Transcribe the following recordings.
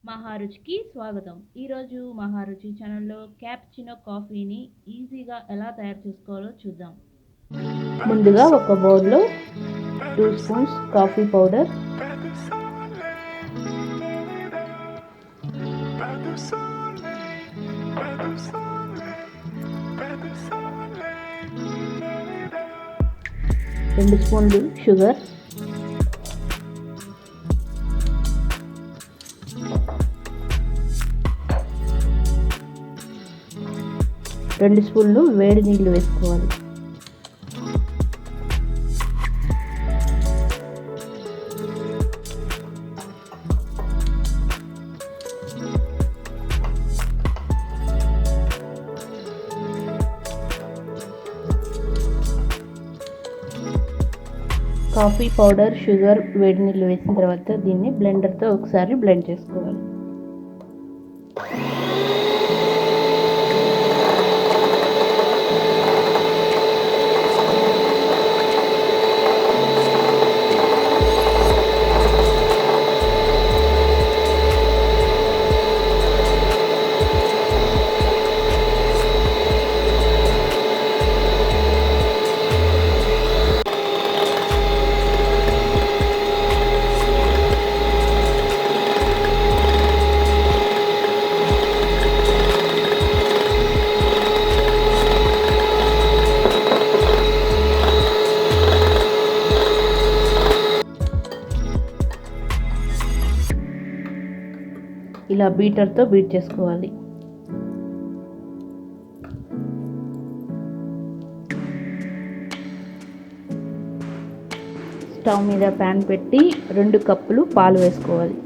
మహారుచికి స్వాగతం. ఈరోజు మహారుచి ఛానల్లో క్యాపుచినో కాఫీని ఈజీగా ఎలా తయారు చేసుకోవాలో చూద్దాం. ముందుగా ఒక బౌల్లో 2 స్పూన్స్ కాఫీ పౌడర్, 2 స్పూన్లు షుగర్, 2 స్పూన్లు వేడి నీళ్ళు వేసుకోవాలి. కాఫీ పౌడర్, షుగర్, వేడి నీళ్ళు వేసిన తర్వాత దీన్ని బ్లెండర్తో ఒకసారి బ్లెండ్ చేసుకోవాలి. ఇలా బీటర్తో బీట్ చేసుకోవాలి. స్టవ్ మీద ప్యాన్ పెట్టి 2 కప్పులు పాలు వేసుకోవాలి.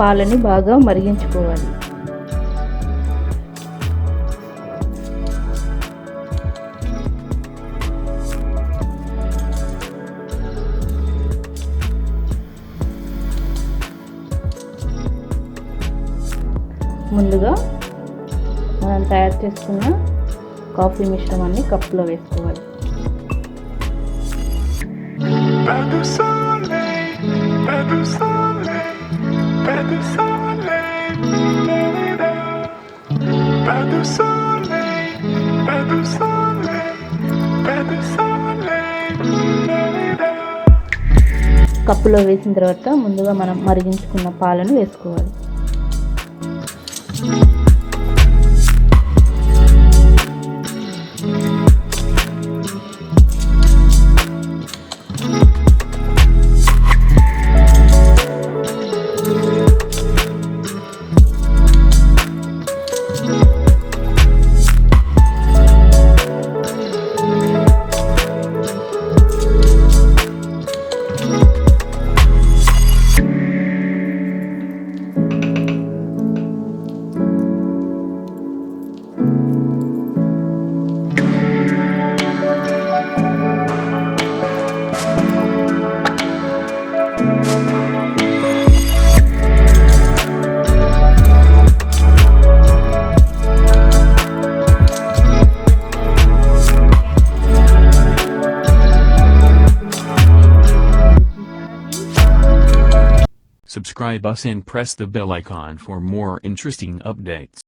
పాలని బాగా మరిగించుకోవాలి. ముందుగా మనం తయారు చేసుకున్న కాఫీ మిశ్రమాన్ని కప్పులో వేసుకోవాలి. కప్పులో వేసిన తర్వాత ముందుగా మనం మరిగించుకున్న పాలను వేసుకోవాలి. Subscribe us and press the bell icon for more interesting updates.